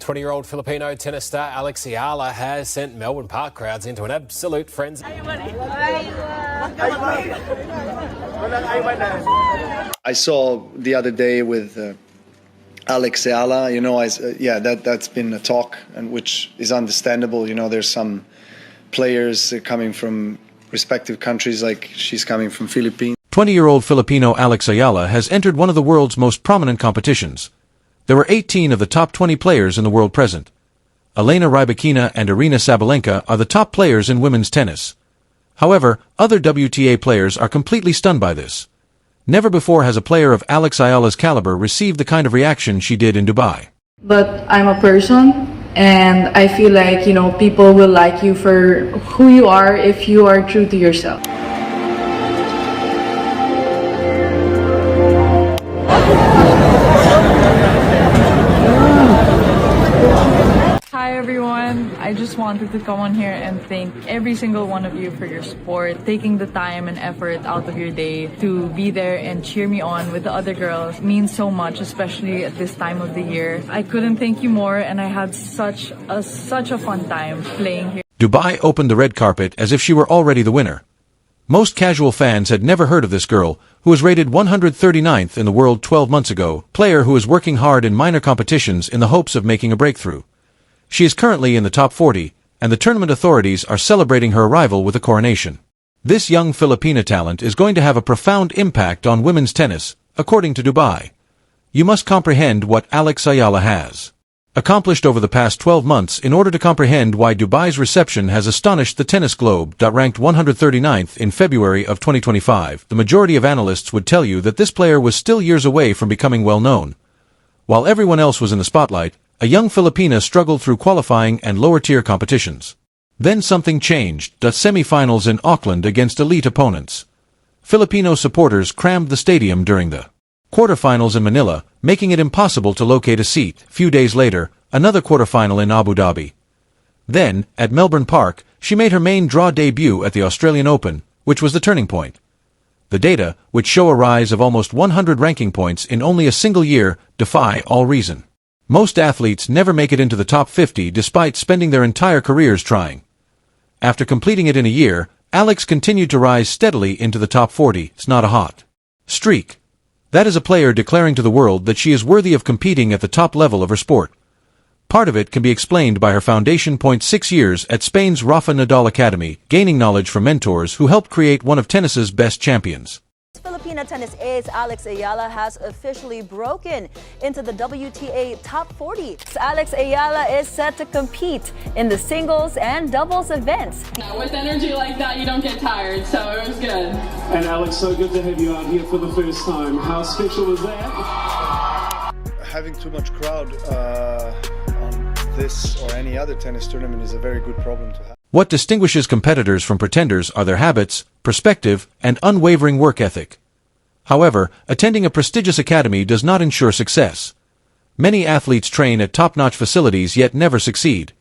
20-year-old Filipino tennis star Alex Eala has sent Melbourne Park crowds into an absolute frenzy. I saw the other day with Alex Eala, that's been a talk, and which is understandable. There's some players coming from respective countries, like she's coming from Philippines. 20-year-old Filipino Alex Eala has entered one of the world's most prominent competitions. There were 18 of the top 20 players in the world present. Elena Rybakina and Aryna Sabalenka are the top players in women's tennis. However, other WTA players are completely stunned by this. Never before has a player of Alex Eala's caliber received the kind of reaction she did in Dubai. But I'm a person, and I feel like, people will like you for who you are if you are true to yourself. Hi everyone, I just wanted to come on here and thank every single one of you for your support, taking the time and effort out of your day to be there and cheer me on with the other girls. It means so much, especially at this time of the year. I couldn't thank you more, and I had such a fun time playing here. Dubai opened the red carpet as if she were already the winner. Most casual fans had never heard of this girl, who was rated 139th in the world 12 months ago, player who is working hard in minor competitions in the hopes of making a breakthrough. She is currently in the top 40, and the tournament authorities are celebrating her arrival with a coronation. This young Filipina talent is going to have a profound impact on women's tennis, according to Dubai. You must comprehend what Alex Eala has accomplished over the past 12 months in order to comprehend why Dubai's reception has astonished the tennis globe. Ranked 139th in February of 2025, the majority of analysts would tell you that this player was still years away from becoming well known. While everyone else was in the spotlight, a young Filipina struggled through qualifying and lower-tier competitions. Then something changed. Semi-finals in Auckland against elite opponents. Filipino supporters crammed the stadium during the quarterfinals in Manila, making it impossible to locate a seat. Few days later, another quarterfinal in Abu Dhabi. Then, at Melbourne Park, she made her main draw debut at the Australian Open, which was the turning point. The data, which show a rise of almost 100 ranking points in only a single year, defy all reason. Most athletes never make it into the top 50 despite spending their entire careers trying. After completing it in a year, Alex continued to rise steadily into the top 40. It's not a hot streak. That is a player declaring to the world that she is worthy of competing at the top level of her sport. Part of it can be explained by her foundation. 6 years at Spain's Rafa Nadal Academy, gaining knowledge from mentors who helped create one of tennis's best champions. Filipina tennis ace Alex Eala has officially broken into the WTA top 40. Alex Eala is set to compete in the singles and doubles events. With energy like that, you don't get tired, so it was good. And Alex, so good to have you out here for the first time. How special was that? Having too much crowd on this or any other tennis tournament is a very good problem to have. What distinguishes competitors from pretenders are their habits, perspective, and unwavering work ethic. However, attending a prestigious academy does not ensure success. Many athletes train at top-notch facilities yet never succeed.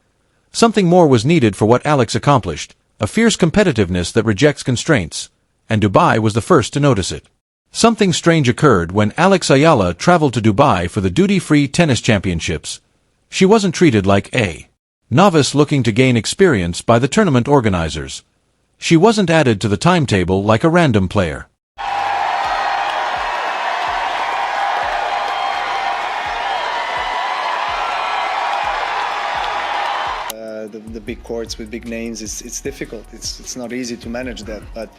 Something more was needed for what Alex accomplished, a fierce competitiveness that rejects constraints, and Dubai was the first to notice it. Something strange occurred when Alex Eala traveled to Dubai for the duty-free tennis championships. She wasn't treated like a novice looking to gain experience by the tournament organizers. She wasn't added to the timetable like a random player. The big courts with big names, it's difficult. It's not easy to manage that. But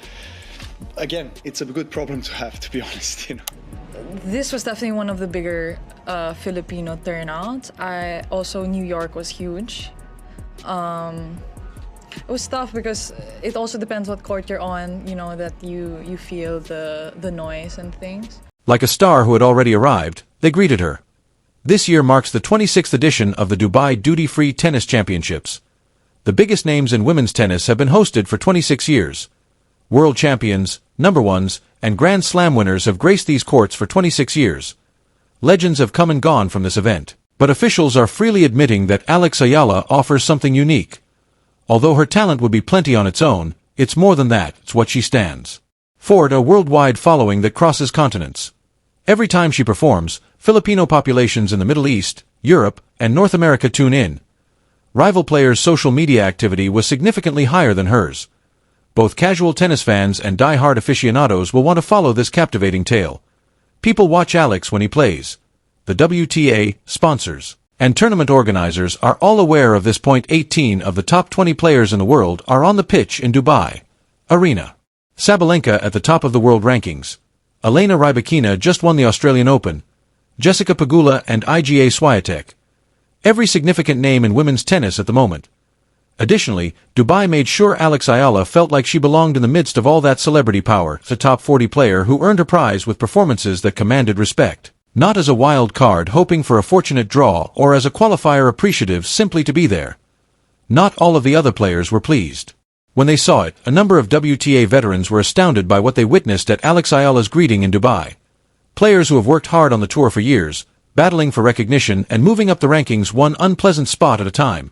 again, it's a good problem to have, to be honest. This was definitely one of the bigger Filipino turnouts. Also, New York was huge. It was tough because it also depends what court you're on, that you feel the noise and things. Like a star who had already arrived, they greeted her. This year marks the 26th edition of the Dubai Duty-Free Tennis Championships. The biggest names in women's tennis have been hosted for 26 years. World champions, number ones, and Grand Slam winners have graced these courts for 26 years. Legends have come and gone from this event, but officials are freely admitting that Alex Eala offers something unique. Although her talent would be plenty on its own, it's more than that. It's what she stands for, a worldwide following that crosses continents. Every time she performs, Filipino populations in the Middle East, Europe, and North America tune in. Rival players' social media activity was significantly higher than hers. Both casual tennis fans and die-hard aficionados will want to follow this captivating tale. People watch Alex when he plays. The WTA, sponsors, and tournament organizers are all aware of this. 18 of the top 20 players in the world are on the pitch in Dubai. Arena. Sabalenka at the top of the world rankings. Elena Rybakina just won the Australian Open. Jessica Pegula and Iga Swiatek. Every significant name in women's tennis at the moment. Additionally, Dubai made sure Alex Eala felt like she belonged in the midst of all that celebrity power, the top 40 player who earned her prize with performances that commanded respect. Not as a wild card hoping for a fortunate draw or as a qualifier appreciative simply to be there. Not all of the other players were pleased. When they saw it, a number of WTA veterans were astounded by what they witnessed at Alex Eala's greeting in Dubai. Players who have worked hard on the tour for years, battling for recognition and moving up the rankings one unpleasant spot at a time.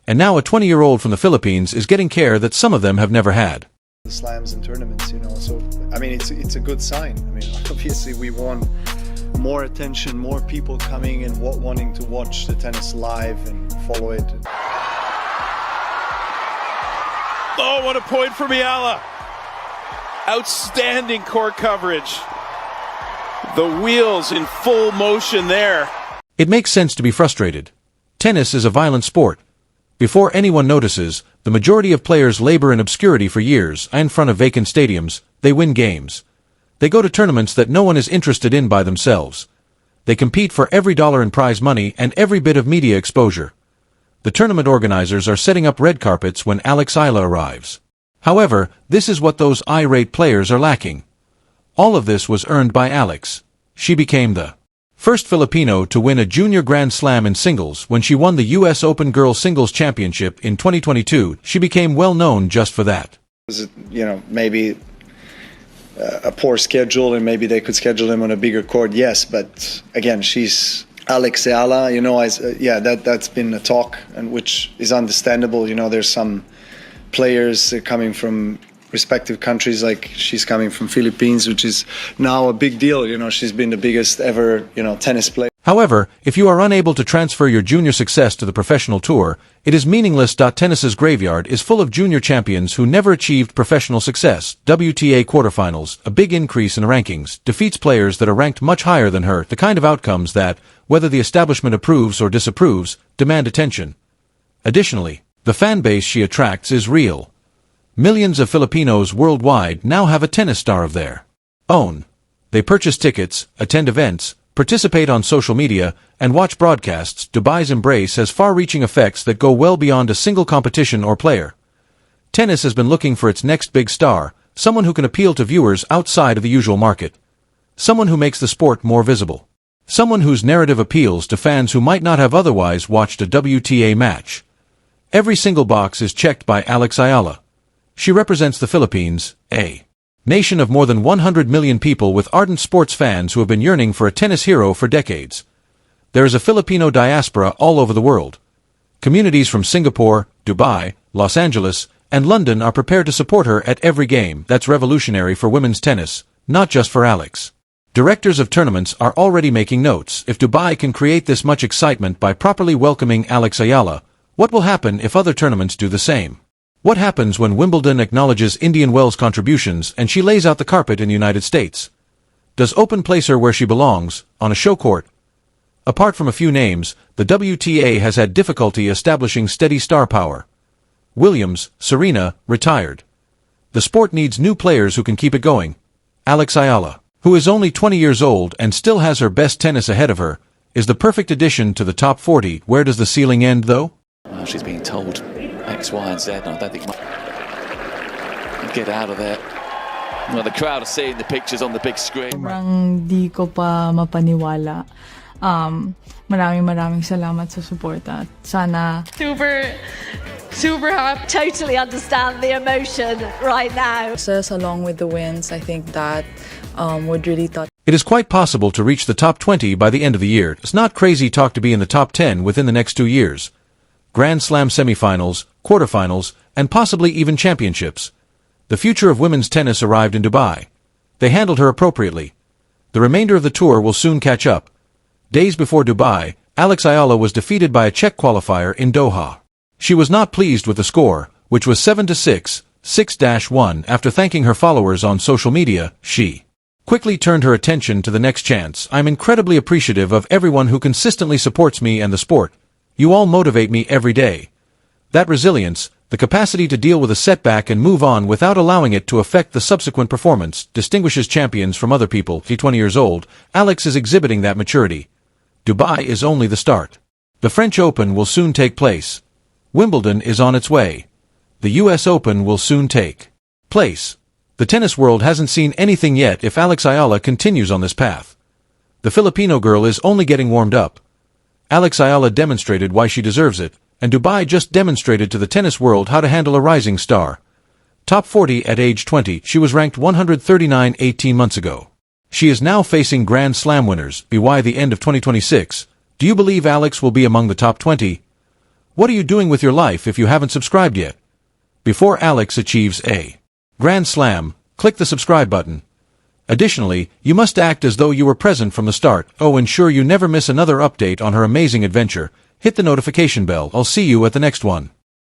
And now a 20-year-old from the Philippines is getting care that some of them have never had. Slams and tournaments, so I mean it's a good sign. I mean, obviously we want more attention, more people coming and wanting to watch the tennis live and follow it. Oh, what a point from Eala. Outstanding court coverage. The wheels in full motion there. It makes sense to be frustrated. Tennis is a violent sport. Before anyone notices, the majority of players labor in obscurity for years, in front of vacant stadiums. They win games. They go to tournaments that no one is interested in by themselves. They compete for every dollar in prize money and every bit of media exposure. The tournament organizers are setting up red carpets when Alex Eala arrives. However, this is what those irate players are lacking. All of this was earned by Alex. She became the first Filipino to win a junior Grand Slam in singles when she won the U.S. Open Girls Singles Championship in 2022. She became well known just for that. Was it, maybe a poor schedule and maybe they could schedule him on a bigger court? Yes, but again, she's Alex Eala, that's been a talk, and which is understandable. There's some players coming from respective countries, like she's coming from Philippines, which is now a big deal. She's been the biggest ever, tennis player. However, if you are unable to transfer your junior success to the professional tour, it is meaningless. Tennis's graveyard is full of junior champions who never achieved professional success. WTA quarterfinals, a big increase in rankings, defeats players that are ranked much higher than her, the kind of outcomes that, whether the establishment approves or disapproves, demand attention. Additionally, the fan base she attracts is real. Millions of Filipinos worldwide now have a tennis star of their own. They purchase tickets, attend events, participate on social media, and watch broadcasts. Dubai's embrace has far-reaching effects that go well beyond a single competition or player. Tennis has been looking for its next big star, someone who can appeal to viewers outside of the usual market. Someone who makes the sport more visible. Someone whose narrative appeals to fans who might not have otherwise watched a WTA match. Every single box is checked by Alex Eala. She represents the Philippines, a nation of more than 100 million people with ardent sports fans who have been yearning for a tennis hero for decades. There is a Filipino diaspora all over the world. Communities from Singapore, Dubai, Los Angeles, and London are prepared to support her at every game. That's revolutionary for women's tennis, not just for Alex. Directors of tournaments are already making notes. If Dubai can create this much excitement by properly welcoming Alex Eala, what will happen if other tournaments do the same? What happens when Wimbledon acknowledges Indian Wells' contributions and she lays out the carpet in the United States? Does Open place her where she belongs, on a show court? Apart from a few names, the WTA has had difficulty establishing steady star power. Williams, Serena, retired. The sport needs new players who can keep it going. Alex Eala, who is only 20 years old and still has her best tennis ahead of her, is the perfect addition to the top 40. Where does the ceiling end, though? Well, she's being told X, Y, and Z, and I don't think get out of there. Well, the crowd are seeing the pictures on the big screen. Sobrang di ko pa mapaniwala. Maraming salamat sa suporta. Sana super happy. Totally understand the emotion right now. Success along with the wins, I think that would really touch. It is quite possible to reach the top 20 by the end of the year. It's not crazy talk to be in the top 10 within the next 2 years. Grand Slam semifinals, quarterfinals, and possibly even championships. The future of women's tennis arrived in Dubai. They handled her appropriately. The remainder of the tour will soon catch up. Days before Dubai, Alex Eala was defeated by a Czech qualifier in Doha. She was not pleased with the score, which was 7-6, 6-1. After thanking her followers on social media, she quickly turned her attention to the next chance. I'm incredibly appreciative of everyone who consistently supports me and the sport. You all motivate me every day. That resilience, the capacity to deal with a setback and move on without allowing it to affect the subsequent performance, distinguishes champions from other people. She's 20 years old. Alex is exhibiting that maturity. Dubai is only the start. The French Open will soon take place. Wimbledon is on its way. The US Open will soon take place. The tennis world hasn't seen anything yet if Alex Eala continues on this path. The Filipino girl is only getting warmed up. Alex Eala demonstrated why she deserves it, and Dubai just demonstrated to the tennis world how to handle a rising star. Top 40 at age 20, she was ranked 139 18 months ago. She is now facing Grand Slam winners by the end of 2026. Do you believe Alex will be among the top 20? What are you doing with your life if you haven't subscribed yet? Before Alex achieves a Grand Slam, click the subscribe button. Additionally, you must act as though you were present from the start. Ensure you never miss another update on her amazing adventure. Hit the notification bell. I'll see you at the next one.